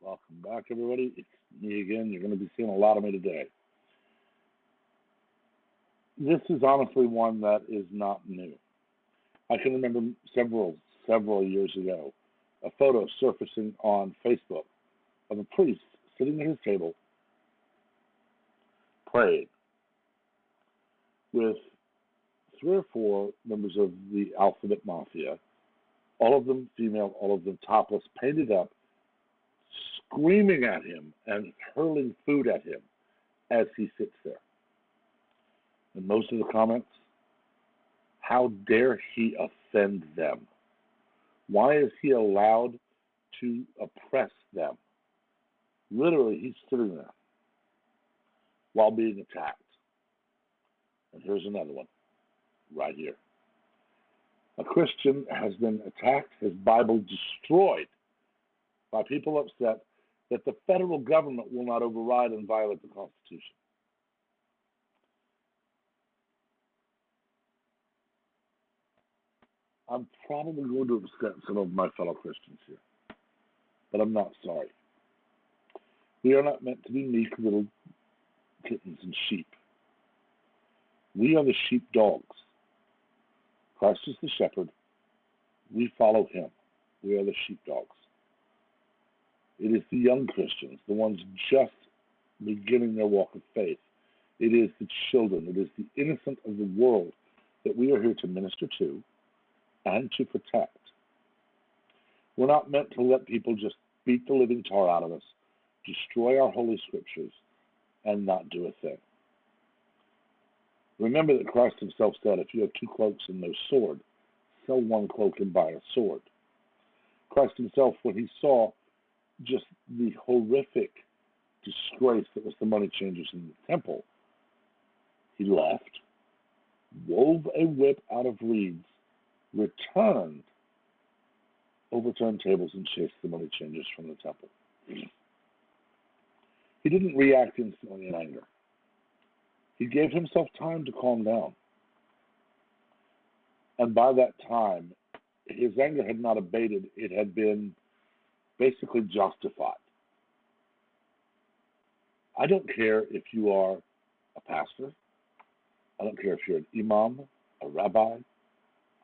Welcome back, everybody. It's me again. You're going to be seeing a lot of me today. This is honestly one that is not new. I can remember several years ago, a photo surfacing on Facebook of a priest sitting at his table praying with three or four members of the Alphabet Mafia, all of them female, all of them topless, painted up, screaming at him and hurling food at him as he sits there. And most of the comments, how dare he offend them? Why is he allowed to oppress them? Literally, he's sitting there while being attacked. And here's another one, right here. A Christian has been attacked, his Bible destroyed by people upset that the federal government will not override and violate the Constitution. I'm probably going to upset some of my fellow Christians here, but I'm not sorry. We are not meant to be meek little kittens and sheep. We are the sheepdogs. Christ is the shepherd. We follow him. We are the sheepdogs. It is the young Christians, the ones just beginning their walk of faith. It is the children. It is the innocent of the world that we are here to minister to and to protect. We're not meant to let people just beat the living tar out of us, destroy our holy scriptures, and not do a thing. Remember that Christ himself said, if you have two cloaks and no sword, sell one cloak and buy a sword. Christ himself, when he saw just the horrific disgrace that was the money changers in the temple, he left, wove a whip out of reeds, returned, overturned tables, and chased the money changers from the temple. He didn't react instantly in anger. He gave himself time to calm down. And by that time, his anger had not abated. It had been basically justified. I don't care if you are a pastor. I don't care if you're an imam, a rabbi.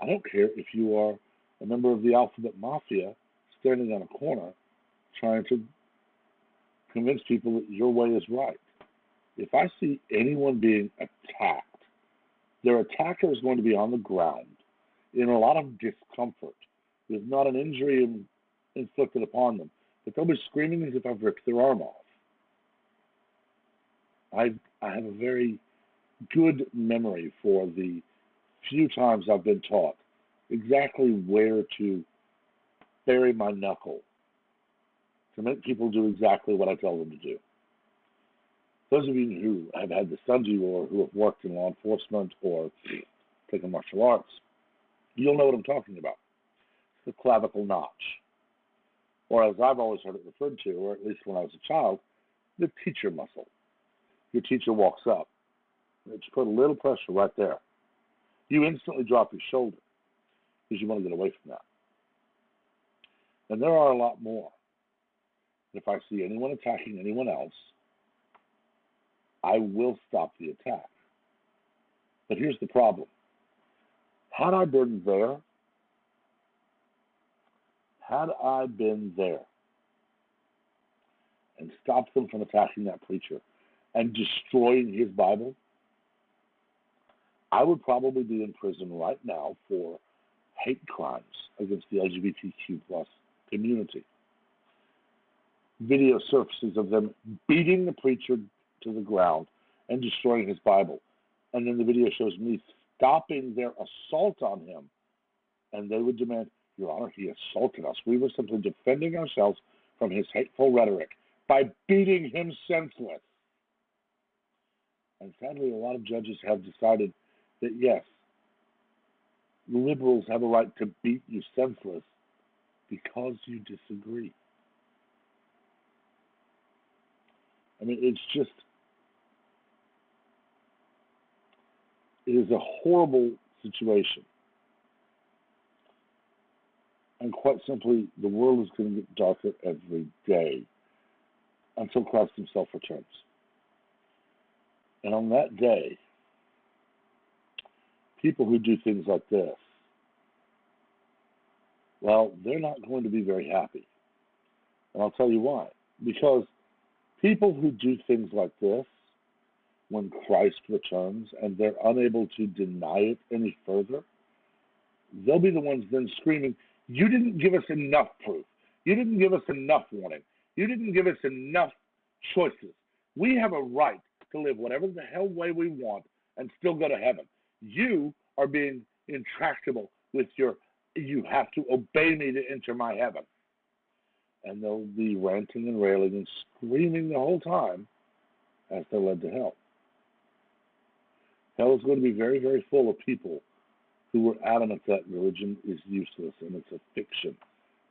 I don't care if you are a member of the Alphabet Mafia standing on a corner trying to convince people that your way is right. If I see anyone being attacked, their attacker is going to be on the ground in a lot of discomfort. There's not an injury inflicted upon them, but they'll be screaming as if I've ripped their arm off. I have a very good memory for the few times I've been taught exactly where to bury my knuckle to make people do exactly what I tell them to do. Those of you who have had the Sunji or who have worked in law enforcement or taken martial arts, you'll know what I'm talking about. It's the clavicle notch. Or as I've always heard it referred to, or at least when I was a child, the teacher muscle. Your teacher walks up. It's put a little pressure right there. You instantly drop your shoulder because you want to get away from that. And there are a lot more. If I see anyone attacking anyone else, I will stop the attack. But here's the problem. Had I been there and stopped them from attacking that preacher and destroying his Bible, I would probably be in prison right now for hate crimes against the LGBTQ plus community. Video surfaces of them beating the preacher to the ground and destroying his Bible. And then the video shows me stopping their assault on him. And they would demand, Your Honor, he assaulted us. We were simply defending ourselves from his hateful rhetoric by beating him senseless. And sadly, a lot of judges have decided that, yes, liberals have a right to beat you senseless because you disagree. I mean, it is a horrible situation. And quite simply, the world is going to get darker every day until Christ himself returns. And on that day, people who do things like this, well, they're not going to be very happy. And I'll tell you why. Because people who do things like this, when Christ returns and they're unable to deny it any further, they'll be the ones then screaming, "You didn't give us enough proof. You didn't give us enough warning. You didn't give us enough choices. We have a right to live whatever the hell way we want and still go to heaven. You are being intractable with your, you have to obey me to enter my heaven." And they'll be ranting and railing and screaming the whole time as they're led to hell. Hell is going to be very, very full of people who were adamant that religion is useless and it's a fiction.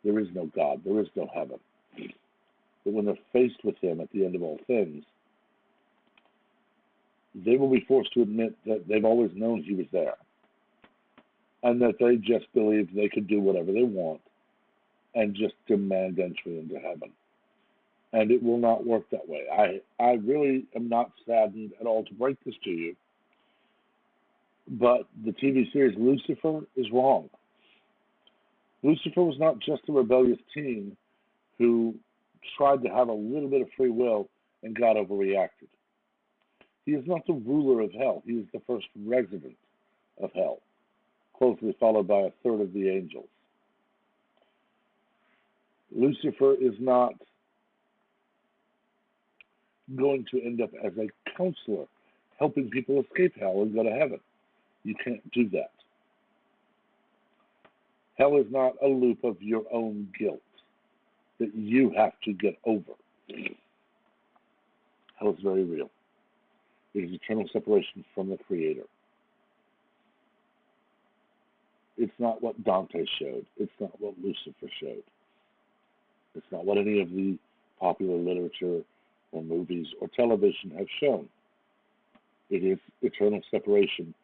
There is no God. There is no heaven. But when they're faced with him at the end of all things, they will be forced to admit that they've always known he was there and that they just believed they could do whatever they want and just demand entry into heaven. And it will not work that way. I really am not saddened at all to break this to you, but the TV series Lucifer is wrong. Lucifer was not just a rebellious teen who tried to have a little bit of free will and God overreacted. He is not the ruler of hell. He is the first resident of hell, closely followed by a third of the angels. Lucifer is not going to end up as a counselor, helping people escape hell and go to heaven. You can't do that. Hell is not a loop of your own guilt that you have to get over. Hell is very real. It is eternal separation from the Creator. It's not what Dante showed. It's not what Lucifer showed. It's not what any of the popular literature or movies or television have shown. It is eternal separation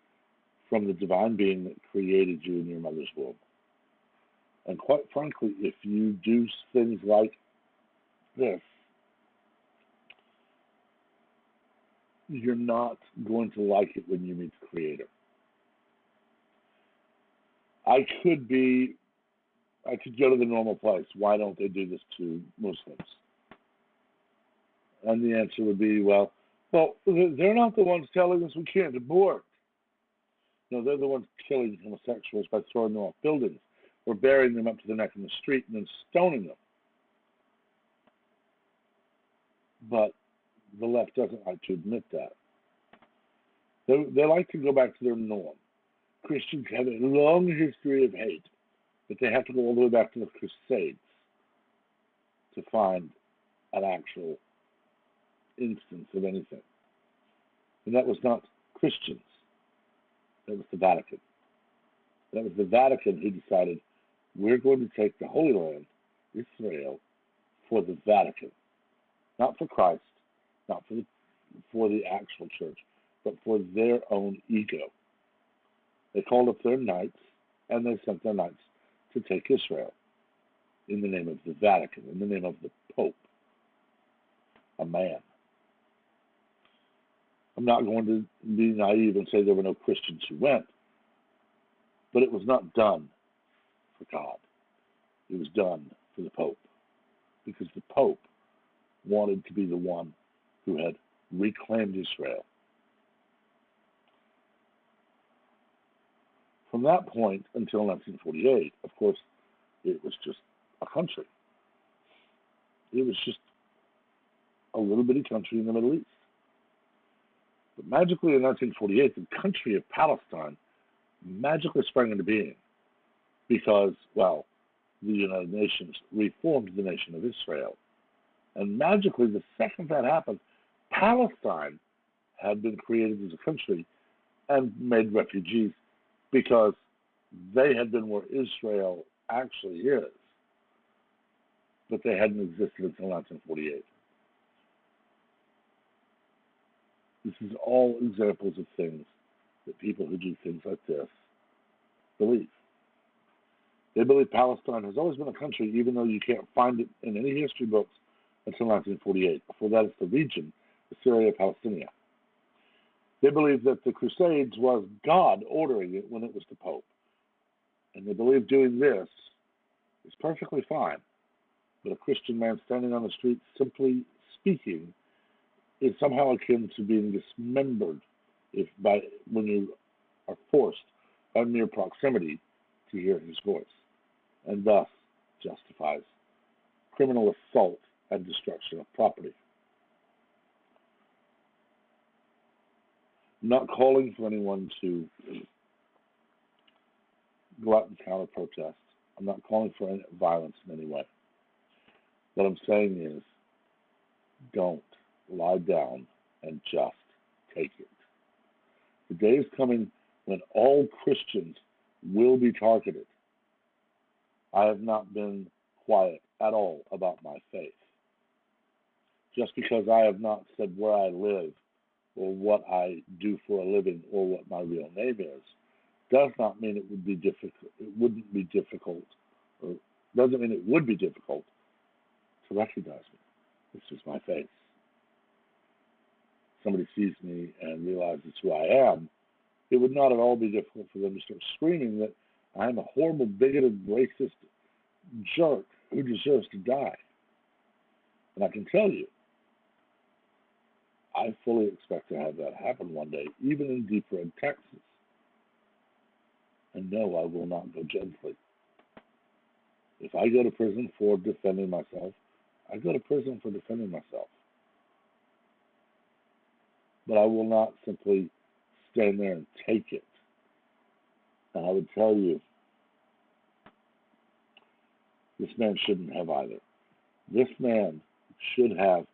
from the divine being that created you in your mother's womb. And quite frankly, if you do things like this, you're not going to like it when you meet the Creator. I could go to the normal place. Why don't they do this to Muslims? And the answer would be, well, they're not the ones telling us we can't abort. No, they're the ones killing homosexuals by throwing them off buildings or burying them up to the neck in the street and then stoning them. But the left doesn't like to admit that. They like to go back to their norm. Christians have a long history of hate, but they have to go all the way back to the Crusades to find an actual instance of anything. And that was not Christians. That was the Vatican. That was the Vatican who decided, we're going to take the Holy Land, Israel, for the Vatican. Not for Christ, not for the actual church, but for their own ego. They called up their knights, and they sent their knights to take Israel in the name of the Vatican, in the name of the Pope, a man. I'm not going to be naive and say there were no Christians who went, but it was not done for God. It was done for the Pope, because the Pope wanted to be the one who had reclaimed Israel. From that point until 1948, of course, it was just a country. It was just a little bitty country in the Middle East. But magically in 1948, the country of Palestine magically sprang into being because, well, the United Nations reformed the nation of Israel. And magically, the second that happened, Palestine had been created as a country and made refugees because they had been where Israel actually is, but they hadn't existed until 1948. This is all examples of things that people who do things like this believe. They believe Palestine has always been a country, even though you can't find it in any history books until 1948. Before that, it's the region, Syria, Palestine. They believe that the Crusades was God ordering it when it was the Pope. And they believe doing this is perfectly fine. But a Christian man standing on the street simply speaking is somehow akin to being dismembered when you are forced by mere proximity to hear his voice, and thus justifies criminal assault and destruction of property. I'm not calling for anyone to go out and counter-protest. I'm not calling for any violence in any way. What I'm saying is, don't lie down and just take it. The day is coming when all Christians will be targeted. I have not been quiet at all about my faith. Just because I have not said where I live or what I do for a living or what my real name is, does not mean it would be difficult. It wouldn't be difficult, or doesn't mean it would be difficult to recognize me. This is my face. Somebody sees me and realizes who I am, it would not at all be difficult for them to start screaming that I'm a horrible, bigoted, racist jerk who deserves to die. And I can tell you, I fully expect to have that happen one day, even in deep red Texas. And no, I will not go gently. If I go to prison for defending myself, I go to prison for defending myself. But I will not simply stand there and take it. And I would tell you, this man shouldn't have either. This man should have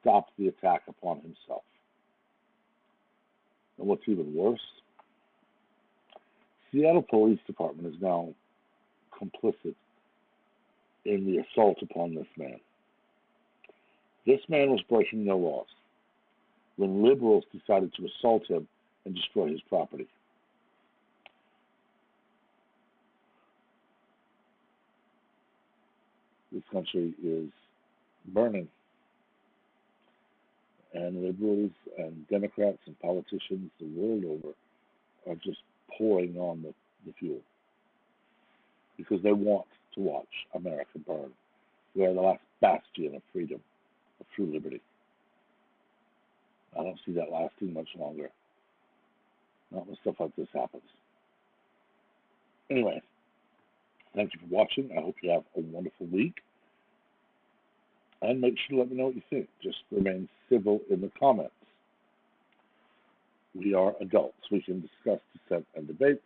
stopped the attack upon himself. And what's even worse, Seattle Police Department is now complicit in the assault upon this man. This man was breaking no laws when liberals decided to assault him and destroy his property. This country is burning. And liberals and Democrats and politicians the world over are just pouring on the fuel because they want to watch America burn. We are the last bastion of freedom, of true liberty. I don't see that lasting much longer. Not when stuff like this happens. Anyway, thank you for watching. I hope you have a wonderful week. And make sure to let me know what you think. Just remain civil in the comments. We are adults. We can discuss, dissent, and debate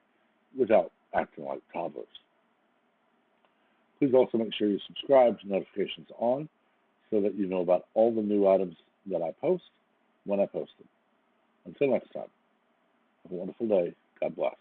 without acting like toddlers. Please also make sure you subscribe to notifications on so that you know about all the new items that I post when I post them. Until next time, have a wonderful day. God bless.